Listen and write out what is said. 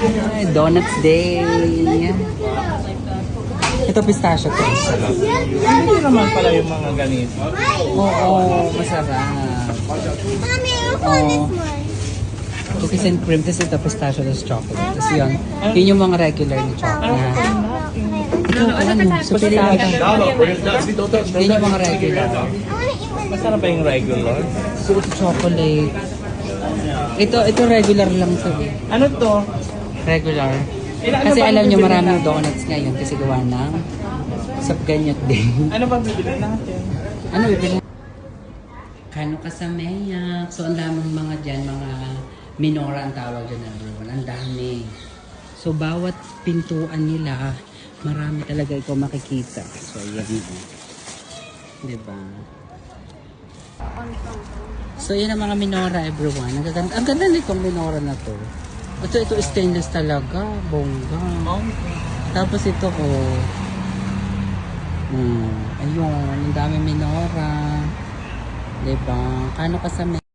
Ay, Donuts Day. Ito pistachio to. Hindi naman pala yung mga ganito. Oo, masarap. Mommy, I want Oh. this one. Cookies and cream, tapos ito pistachio, tapos chocolate. Tapos yun yung mga regular na chocolate. Ikaw, ano? Supili ka. Yun yung mga regular. Masarap ba yung regular? Chocolate. Ito regular lang to eh. Ano to? Regular. Ano Kasi ba alam nyo bibili maraming natin? donuts ngayon kasi gawa ng sapganyot din. Ano ba bibili natin? Ano bibili? Kano ka sa Mayak? So ang daming mga dyan, mga minora ang tawag dyan everyone. Ang dami. So bawat pintuan nila, marami talaga ikaw makikita. So yan. Diba? So yan ang mga minora everyone. Ang ganda nitong minora na to. Ito stainless talaga. Bongga. Tapos ito oh. Ayun. Ang dami minora. Diba? Kano ka sa